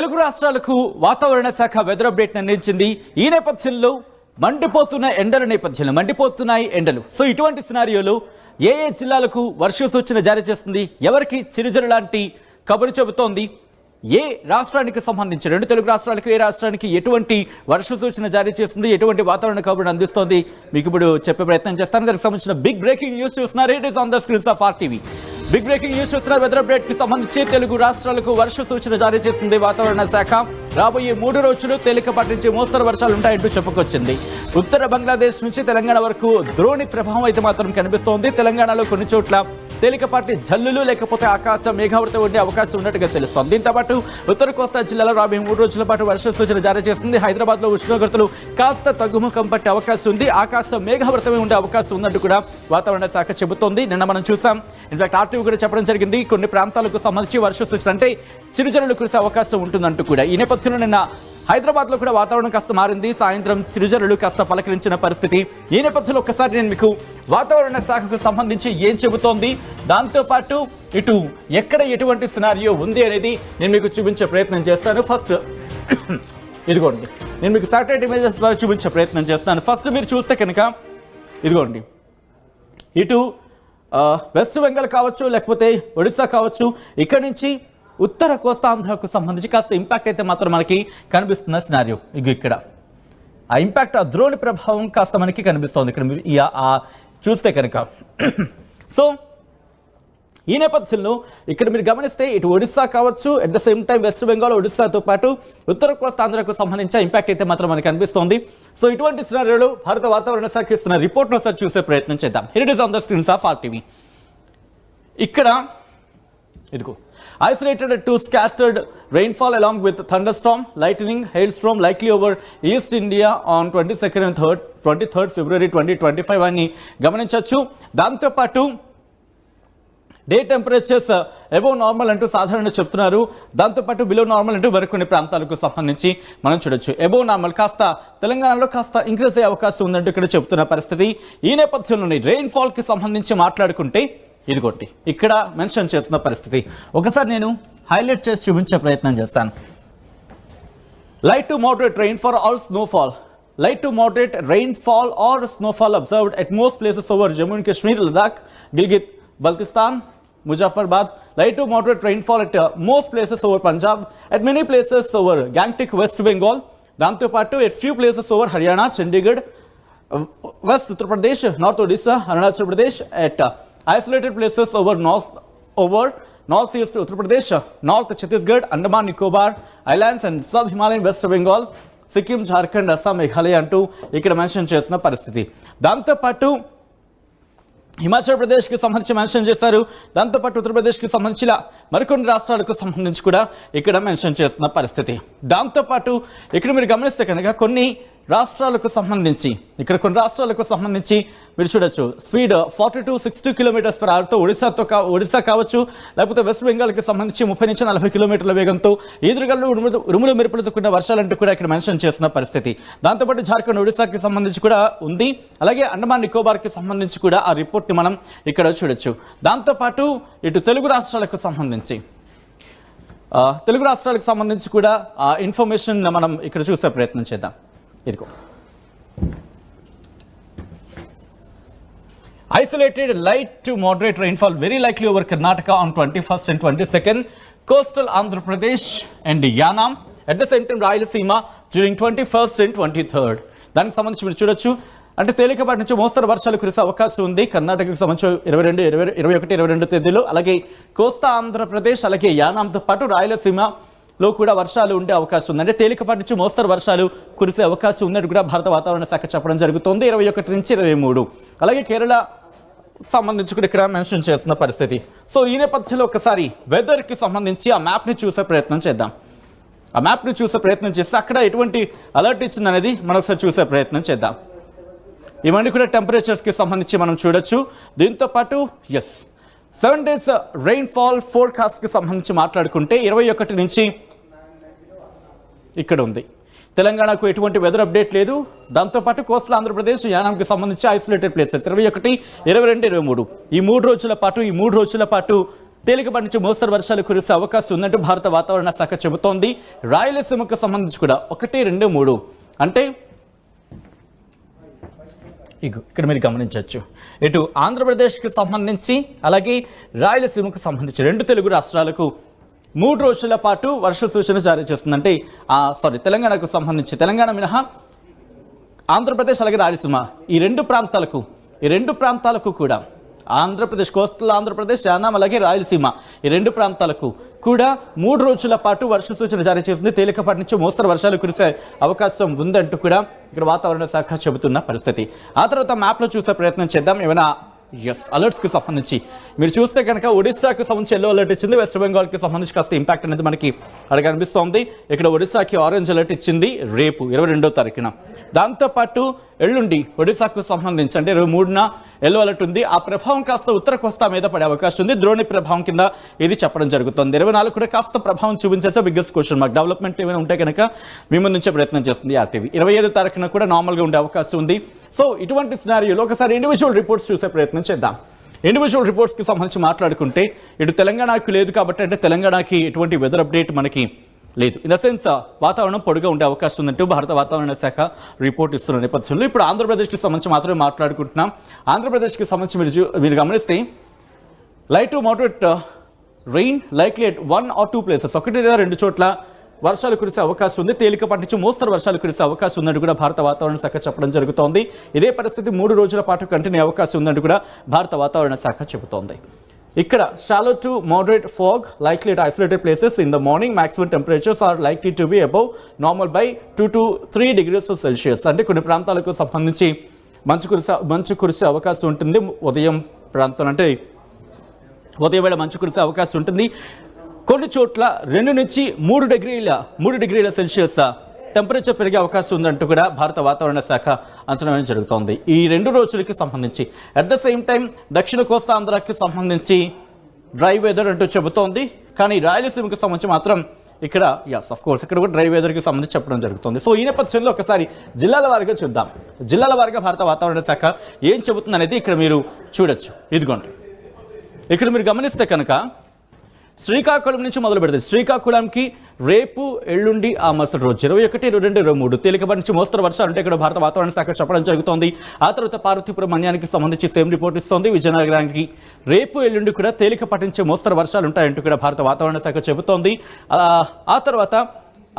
తెలుగు రాష్ట్రాలకు వాతావరణ శాఖ వెదర్ అప్డేట్ అందించింది. ఈ నేపథ్యంలో మండిపోతున్నాయి ఎండలు. సో ఇటువంటి సినారియోలో ఏ జిల్లాలకు వర్ష సూచన జారీ చేస్తుంది, ఎవరికి చిరుజలు లాంటి కబురు చెబుతోంది, ఏ రాష్ట్రానికి సంబంధించి రెండు తెలుగు రాష్ట్రాలకు ఏ రాష్ట్రానికి ఎటువంటి వర్ష సూచన జారీ చేస్తుంది, ఎటువంటి వాతావరణ కబురు అందిస్తోంది మీకు ఇప్పుడు చెప్పే ప్రయత్నం చేస్తాను. దానికి సంబంధించిన బిగ్ బ్రేకింగ్ న్యూస్ చూస్తున్నారు. It is on the screens of RTV. Big breaking news చూస్తున్నారు. వెదర్ అప్డేట్ కి సంబంధించి తెలుగు రాష్ట్రాలకు వర్ష సూచన జారీ చేస్తుంది వాతావరణ శాఖ. రాబోయే 3 రోజులు తేలికపాటి నుంచి మోస్తరు వర్షాలు ఉంటాయంటూ చెప్పుకొచ్చింది. ఉత్తర బంగ్లాదేశ్ నుంచి తెలంగాణ వరకు ద్రోణి ప్రభావం అయితే మాత్రం కనిపిస్తోంది. తెలంగాణలో కొన్ని చోట్ల తేలికపాటి జల్లులు లేకపోతే ఆకాశం మేఘావృతం ఉండే అవకాశం ఉన్నట్టుగా తెలుస్తోంది. దీంతో పాటు ఉత్తర కోస్తా జిల్లాలో రాబోయే 3 రోజుల పాటు వర్ష సూచన జారీ చేస్తుంది. హైదరాబాద్ లో ఉష్ణోగ్రతలు కాస్త తగ్గుముఖం పట్టే అవకాశం ఉంది. ఆకాశం మేఘావృతమే ఉండే అవకాశం ఉన్నట్టు కూడా వాతావరణ శాఖ చెబుతోంది. నిన్న మనం చూసాం, ఇన్ఫాక్ట్ RTV కూడా చెప్పడం జరిగింది, కొన్ని ప్రాంతాలకు సంబంధించి వర్ష సూచన అంటే చిరుజల్లులు కురిసే అవకాశం ఉంటుందంటూ కూడా. ఈ నేపథ్యంలో నిన్న హైదరాబాద్ లో కూడా వాతావరణం కాస్త మారింది. సాయంత్రం చిరుజల్లులు కాస్త పలకరించిన పరిస్థితి. ఈ నేపథ్యంలో ఒక్కసారి నేను మీకు వాతావరణ శాఖకు సంబంధించి ఏం చెబుతోంది, దాంతోపాటు ఇటు ఎక్కడ ఎటువంటి సినారియో ఉంది అనేది నేను మీకు చూపించే ప్రయత్నం చేస్తాను. ఫస్ట్ ఇదిగోండి, నేను మీకు శాటిలైట్ ఇమేజెస్ ద్వారా చూపించే ప్రయత్నం చేస్తాను. ఫస్ట్ మీరు చూస్తే కనుక ఇదిగోండి, ఇటు వెస్ట్ బెంగాల్ కావచ్చు, లేకపోతే ఒడిశా కావచ్చు, ఇక్కడి నుంచి ఉత్తర కోస్తాంధ్రకు సంబంధించి కాస్త ఇంపాక్ట్ అయితే మాత్రం మనకి కనిపిస్తున్న సినారియో. ఇక్కడ ఆ ఇంపాక్ట్, ఆ ద్రోణి ప్రభావం కాస్త మనకి కనిపిస్తోంది ఇక్కడ చూస్తే కనుక. సో ఈ నేపథ్యంలో ఇక్కడ మీరు గమనిస్తే ఇటు ఒడిశా కావచ్చు, at the same time West Bengal, ఒడిశాతో పాటు ఉత్తర కోస్తాంధ్రకు సంబంధించిన ఇంపాక్ట్ అయితే మాత్రం మనకి కనిపిస్తోంది. సో ఇటువంటి సినారియోలు భారత వాతావరణ శాఖ ఇస్తున్న రిపోర్ట్ను ఒకసారి చూసే ప్రయత్నం చేద్దాం. Here it is on the screens of RTV. ఇక్కడ ఇదిగో, isolated to scattered rainfall along with thunderstorm, lightning, hailstorm likely over East India on 22nd and 23rd February 2025 అని గమనించవచ్చు. దాంతోపాటు డే టెంపరేచర్స్ అబౌవ్ నార్మల్ అంటూ సాధారణ చెప్తున్నారు. దాంతోపాటు బిలో నార్మల్ అంటూ మరికొన్ని ప్రాంతాలకు సంబంధించి మనం చూడొచ్చు. అబౌవ్ నార్మల్ కాస్త తెలంగాణలో కాస్త ఇంక్రీజ్ అయ్యే అవకాశం ఉందంటూ ఇక్కడ చెప్తున్న పరిస్థితి. ఈ నేపథ్యంలోనే రెయిన్ఫాల్ కి సంబంధించి మాట్లాడుకుంటే ఇదిగోండి, ఇక్కడ మెన్షన్ చేస్తున్న పరిస్థితి ఒకసారి నేను హైలైట్ చేసి చూపించే ప్రయత్నం చేస్తాను. Light to moderate rainfall or snowfall. Light to moderate rainfall or snowfall observed at most places over Jammu and Kashmir, Ladakh, Gilgit, Baltistan, Muzaffarabad. Light to moderate rainfall at most places over Punjab, at many places over Gangtok, West Bengal. దాంతో పాటు at few places over Haryana, Chandigarh, West Uttar Pradesh, North Odisha, Arunachal Pradesh, at isolated places over Northeast Uttar Pradesh, North Chhattisgarh, Andaman Nicobar Islands and Sub Himalayan West Bengal, Sikkim, Jharkhand, Assam, Meghalaya అంటూ ఇక్కడ mention చేసిన పరిస్థితి. దాంతో పాటు హిమాచల్ ప్రదేశ్కి సంబంధించి mention చేశారు. దాంతోపాటు ఉత్తరప్రదేశ్కి సంబంధించిన మరికొన్ని రాష్ట్రాలకు సంబంధించి కూడా ఇక్కడ మెన్షన్ చేసిన పరిస్థితి. దాంతోపాటు ఇక్కడ మీరు గమనిస్తే కనుక కొన్ని రాష్ట్రాలకు సంబంధించి మీరు చూడొచ్చు, స్పీడ్ 40-60 km/hతో ఒడిశా కావచ్చు, లేకపోతే వెస్ట్ బెంగాల్కి సంబంధించి 30-40 km వేగంతో ఈదురుగాలు ఉరుములు మెరుపులతో కూడిన వర్షాలంటూ కూడా ఇక్కడ మెన్షన్ చేసిన పరిస్థితి. దాంతోపాటు జార్ఖండ్, ఒడిశాకి సంబంధించి కూడా ఉంది. అలాగే అండమాన్ నికోబార్కి సంబంధించి కూడా ఆ రిపోర్ట్ని మనం ఇక్కడ చూడొచ్చు. దాంతోపాటు ఇటు తెలుగు రాష్ట్రాలకు సంబంధించి కూడా ఆ ఇన్ఫర్మేషన్ మనం ఇక్కడ చూసే ప్రయత్నం చేద్దాం. ఇదిగో, isolated light to moderate rainfall very likely over Karnataka on 21st and 22nd, coastal Andhra Pradesh and Yanam, at the same time Rayalaseema during 21st and 23rd. దానికి సంబంధించి మీరు చూడొచ్చు, అంటే తేలికపాటి నుంచి మోస్తరు వర్షాలు కురిసే అవకాశం ఉంది కర్ణాటకకు సంబంధించి 22, 21, 22 తేదీలు. అలాగే కోస్తా ఆంధ్రప్రదేశ్, అలాగే యానాంతో పాటు రాయలసీమలో కూడా వర్షాలు ఉండే అవకాశం ఉంది. అంటే తేలికపాటి నుంచి మోస్తరు వర్షాలు కురిసే అవకాశం ఉన్నట్టు కూడా భారత వాతావరణ శాఖ చెప్పడం జరుగుతుంది. 21 నుంచి 23. అలాగే కేరళ సంబంధించి కూడా ఇక్కడ మెన్షన్ చేస్తున్న పరిస్థితి. సో ఈ నేపథ్యంలో ఒకసారి వెదర్కి సంబంధించి ఆ మ్యాప్ని చూసే ప్రయత్నం చేద్దాం. అక్కడ ఎటువంటి అలర్ట్ ఇచ్చింది అనేది మనం ఒకసారి చూసే ప్రయత్నం చేద్దాం. ఇవన్నీ కూడా టెంపరేచర్స్కి సంబంధించి మనం చూడొచ్చు. దీంతో పాటు 7 days రెయిన్ఫాల్ ఫోర్కాస్ట్కి సంబంధించి మాట్లాడుకుంటే 21 నుంచి ఇక్కడ ఉంది. తెలంగాణకు ఎటువంటి వెదర్ అప్డేట్ లేదు. దాంతోపాటు కోస్టల్ ఆంధ్రప్రదేశ్, యానాంకి సంబంధించి ఐసోలేటెడ్ ప్లేసెస్ 21, 22, 23 ఈ 3 రోజుల పాటు తేలికపాటి నుంచి మోస్తరు వర్షాలు కురిసే అవకాశం ఉందంటూ భారత వాతావరణ శాఖ చెబుతోంది. రాయలసీమకు సంబంధించి కూడా 1, 2, 3 అంటే ఇక్కడ మీరు గమనించవచ్చు. ఇటు ఆంధ్రప్రదేశ్కి సంబంధించి అలాగే రాయలసీమకు సంబంధించి 2 తెలుగు రాష్ట్రాలకు 3 రోజుల పాటు వర్ష సూచన జారీ చేస్తుందంటే తెలంగాణకు సంబంధించి తెలంగాణ మినహా ఆంధ్రప్రదేశ్ అలాగే రాయలసీమ ఈ రెండు ప్రాంతాలకు కూడా ఆంధ్రప్రదేశ్ కోస్టల్ ఆంధ్రప్రదేశ్ యానాం అలాగే రాయలసీమ ఈ 2 ప్రాంతాలకు కూడా 3 రోజుల పాటు వర్ష సూచన జారీ చేసింది. తేలికపాటి నుంచి మోస్తరు వర్షాలు కురిసే అవకాశం ఉందంటూ కూడా ఇక్కడ వాతావరణ శాఖ చెబుతున్న పరిస్థితి. ఆ తర్వాత మ్యాప్లో చూసే ప్రయత్నం చేద్దాం. ఏమైనా అలర్ట్స్కి సంబంధించి మీరు చూస్తే కనుక ఒడిశాకి సంబంధించి ఎల్లో అలర్ట్ ఇచ్చింది. వెస్ట్ బెంగాల్కి సంబంధించి కాస్త ఇంపాక్ట్ అనేది మనకి అక్కడ కనిపిస్తోంది. ఇక్కడ ఒడిశాకి ఆరెంజ్ అలర్ట్ ఇచ్చింది రేపు 22వ తారీఖున. దాంతోపాటు ఎల్లుండి ఒడిశాకు సంబంధించి అంటే 23న ఎల్లో అలర్ట్ ఉంది. ఆ ప్రభావం కాస్త ఉత్తర కోస్తా మీద పడే అవకాశం ఉంది. ద్రోణి ప్రభావం కింద ఇది చెప్పడం జరుగుతుంది. 24 కూడా కాస్త ప్రభావం చూపించచ్చా బిగ్గెస్ట్ క్వశ్చన్ మార్క్. డెవలప్మెంట్ ఏమైనా ఉంటే కనుక మీ ముందుంచే ప్రయత్నం చేస్తుంది ఆర్టీవీ. 25వ తారీఖున కూడా నార్మల్గా ఉండే అవకాశం ఉంది. సో ఇటువంటి సినారియోలో ఒకసారి ఇండివిజువల్ రిపోర్ట్స్ చూసే ప్రయత్నం చేద్దాం. ఇండివిజువల్ రిపోర్ట్స్కి సంబంధించి మాట్లాడుకుంటే ఇటు తెలంగాణకు లేదు కాబట్టి అంటే తెలంగాణకి ఎటువంటి వెదర్ అప్డేట్ మనకి లేదు. ఇన్ ద సెన్స్ వాతావరణం పొడిగా ఉండే అవకాశం ఉందంటూ భారత వాతావరణ శాఖ రిపోర్ట్ ఇస్తున్న నేపథ్యంలో ఇప్పుడు ఆంధ్రప్రదేశ్కి సంబంధించి మాత్రమే మాట్లాడుకుంటున్నాం. ఆంధ్రప్రదేశ్కి సంబంధించి మీరు గమనిస్తే light to moderate rain likely at 1 or 2 places 1 లేదా 2 చోట్ల వర్షాలు కురిసే అవకాశం ఉంది. తేలికపాటి నుంచి మోస్తరు వర్షాలు కురిసే అవకాశం ఉందంటూ కూడా భారత వాతావరణ శాఖ చెప్పడం జరుగుతోంది. ఇదే పరిస్థితి 3 రోజుల పాటు కంటిన్యూ అవకాశం ఉందంటూ కూడా భారత వాతావరణ శాఖ చెబుతోంది. ఇక్కడ shallow to moderate fog likely at isolated places in the morning. Maximum temperatures are likely to be above normal by 2 to 3 degrees Celsius. అంటే కొన్ని ప్రాంతాలకు సంబంధించి మంచు కురిసే అవకాశం ఉంటుంది. ఉదయం ప్రాంతం అంటే ఉదయం వేళ మంచు కురిసే అవకాశం ఉంటుంది. కొన్ని చోట్ల 2 నుంచి 3 డిగ్రీల సెల్సియస్ టెంపరేచర్ పెరిగే అవకాశం ఉందంటూ కూడా భారత వాతావరణ శాఖ అంచనా వేయడం జరుగుతోంది ఈ 2 రోజులకి సంబంధించి. అట్ ద సేమ్ టైం దక్షిణ కోస్తా ఆంధ్రాకి సంబంధించి డ్రై వెదర్ అంటూ చెబుతోంది. కానీ రాయలసీమకి సంబంధించి మాత్రం ఇక్కడ ఇక్కడ కూడా డ్రై వెదర్కి సంబంధించి చెప్పడం జరుగుతుంది. సో ఈ నేపథ్యంలో ఒకసారి జిల్లాల వారీగా చూద్దాం. జిల్లాల వారీగా భారత వాతావరణ శాఖ ఏం చెబుతుంది అనేది ఇక్కడ మీరు చూడొచ్చు. ఇదిగోండి ఇక్కడ మీరు గమనిస్తే కనుక శ్రీకాకుళం నుంచి మొదలు పెడుతుంది. శ్రీకాకుళంకి రేపు ఎల్లుండి ఆ మరుసటి రోజు 21, 22, 23 తేలికపాటి నుంచి మోస్తరు వర్షాలు అంటే ఇక్కడ భారత వాతావరణ శాఖ చెప్పడం జరుగుతోంది. ఆ తర్వాత పార్వతీపురం మన్యానికి సంబంధించి సేమ్ రిపోర్ట్ ఇస్తోంది. విజయనగరానికి రేపు ఎల్లుండి కూడా తేలికపాటి నుంచి మోస్తరు వర్షాలు ఉంటాయంటూ కూడా భారత వాతావరణ శాఖ చెబుతోంది. ఆ తర్వాత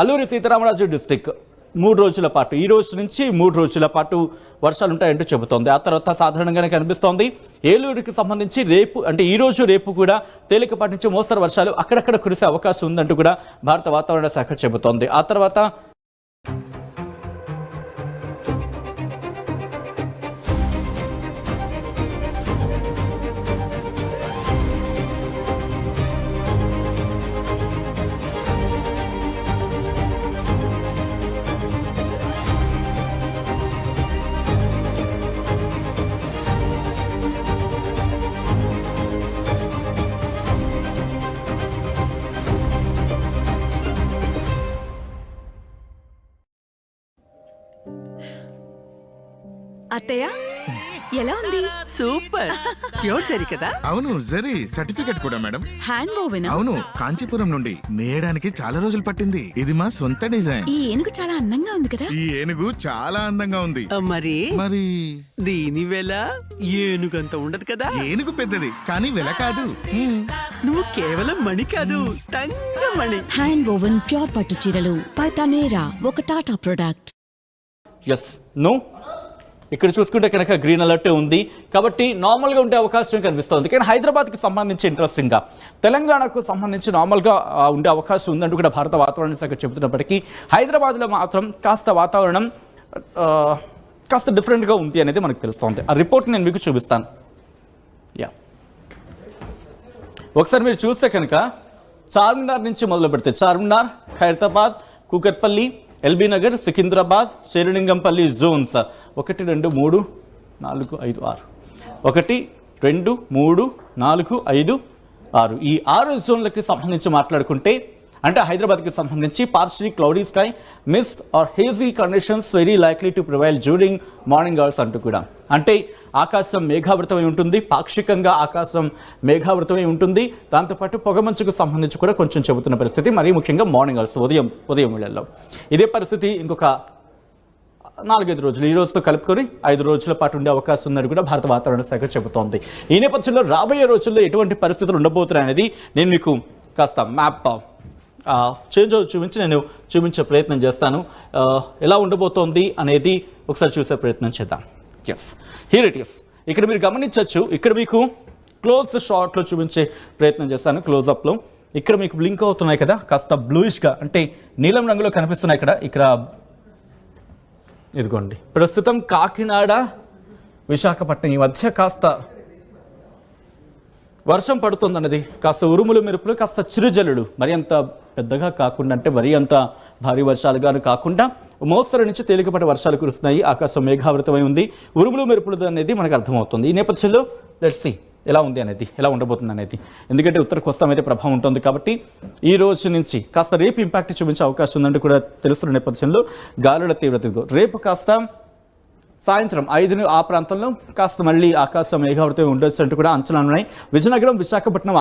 అల్లూరి సీతారామరాజు డిస్టిక్ 3 రోజుల పాటు ఈ రోజు నుంచి 3 రోజుల పాటు వర్షాలు ఉంటాయంటూ చెబుతోంది. ఆ తర్వాత సాధారణంగానే కనిపిస్తోంది. ఏలూరుకి సంబంధించి రేపు అంటే ఈ రోజు రేపు కూడా తేలికపాటి నుంచి మోస్తరు వర్షాలు అక్కడక్కడ కురిసే అవకాశం ఉందంటూ కూడా భారత వాతావరణ శాఖ చెబుతోంది. ఆ తర్వాత అత్తయ్య ఎలా ఉంది? సూపర్ ప్యూర్ జరీ కదా? అవును, జరీ సర్టిఫికెట్ కూడా మేడం. Hand woven. అవును, కాంచీపురం నుండి నేయడానికి చాలా రోజులు పట్టింది. ఇది మా సొంత డిజైన్. ఈ ఏనుగు చాలా అందంగా ఉంది కదా? ఈ ఏనుగు చాలా అందంగా ఉంది. మరి మరి దీని వెల ఏనుగంత ఉండదు కదా? ఏనుగు పెద్దది కానీ వెల కాదు. నువ్వు కేవలం మణి కాదు, తంగ మణి. హ్యాండ్ వోవెన్ ప్యూర్ పట్టు చీరలు పైతానేరా ఒక టాటా ప్రొడక్ట్. ఇక్కడ చూసుకుంటే కనుక గ్రీన్ అలర్ట్ ఉంది కాబట్టి నార్మల్గా ఉండే అవకాశం కనిపిస్తుంది. కానీ హైదరాబాద్కి సంబంధించి ఇంట్రెస్టింగ్గా తెలంగాణకు సంబంధించి నార్మల్గా ఉండే అవకాశం ఉందంటూ కూడా భారత వాతావరణ శాఖ చెబుతున్నప్పటికీ హైదరాబాద్లో మాత్రం కాస్త వాతావరణం కాస్త డిఫరెంట్గా ఉంది అనేది మనకు తెలుస్తుంది. ఆ రిపోర్ట్ నేను మీకు చూపిస్తాను. ఒకసారి మీరు చూస్తే కనుక చార్మినార్ నుంచి మొదలు పెడితే చార్మినార్, ఖైరతాబాద్, కూకట్పల్లి, ఎల్బీ నగర్, సికింద్రాబాద్, శేరిలింగంపల్లి జోన్స్ 1, 2, 3, 4, 5, 6 1, 2, 3, 4, 5, 6 ఈ 6 జోన్లకి సంబంధించి మాట్లాడుకుంటే అంటే హైదరాబాద్కి సంబంధించి partially cloudy sky mist or hazy conditions very likely to prevail during morning hours అంటూ కూడా. అంటే ఆకాశం మేఘావృతమై ఉంటుంది, పాక్షికంగా ఆకాశం మేఘావృతమై ఉంటుంది. దాంతోపాటు పొగమంచుకు సంబంధించి కూడా కొంచెం చెబుతున్న పరిస్థితి, మరీ ముఖ్యంగా మార్నింగ్ అవర్స్ ఉదయం వేళల్లో. ఇదే పరిస్థితి ఇంకొక 4-5 రోజులు, ఈ రోజుతో కలుపుకొని 5 రోజుల పాటు ఉండే అవకాశం ఉందని కూడా భారత వాతావరణ శాఖ చెబుతోంది. ఈ నేపథ్యంలో రాబోయే రోజుల్లో ఎటువంటి పరిస్థితులు ఉండబోతున్నాయి అనేది నేను మీకు కాస్త మ్యాప్ చేంజ్ చూపించి నేను చూపించే ప్రయత్నం చేస్తాను. ఎలా ఉండబోతోంది అనేది ఒకసారి చూసే ప్రయత్నం చేద్దాం. Yes, here it is. ఇక్కడ మీరు గమనించవచ్చు, ఇక్కడ మీకు క్లోజ్ షాట్లో చూపించే ప్రయత్నం చేస్తాను. క్లోజ్అప్లో ఇక్కడ మీకు బ్లింక్ అవుతున్నాయి కదా, కాస్త బ్లూయిష్గా అంటే నీలం రంగులో కనిపిస్తున్నాయి. ఇక్కడ ఇదిగోండి, ప్రస్తుతం కాకినాడ విశాఖపట్నం ఈ మధ్య కాస్త వర్షం పడుతుందన్నది, కాస్త ఉరుములు మెరుపులు, కాస్త చిరుజల్లుడు, మరి అంత పెద్దగా కాకుండా అంటే మరీ అంత భారీ వర్షాలుగాను కాకుండా మోస్తరు నుంచి తేలికపాటి వర్షాలు కురుస్తున్నాయి. ఆకాశం మేఘావృతమై ఉంది, ఉరుములు మెరుపులు అనేది మనకు అర్థమవుతుంది. ఈ నేపథ్యంలో లెట్స్ సీ ఎలా ఉంది అనేది, ఎలా ఉండబోతుంది అనేది. ఎందుకంటే ఉత్తర కోస్తా మీద ప్రభావం ఉంటుంది కాబట్టి ఈ రోజు నుంచి కాస్త రేపు ఇంపాక్ట్ చూపించే అవకాశం ఉందంటే కూడా తెలుస్తున్న నేపథ్యంలో గాలుల తీవ్రత రేపు కాస్త సాయంత్రం 5 ఆ ప్రాంతంలో కాస్త మళ్ళీ ఆకాశం మేఘావృతం ఉండొచ్చు అంటూ కూడా అంచనాలు ఉన్నాయి. విజయనగరం, విశాఖపట్నం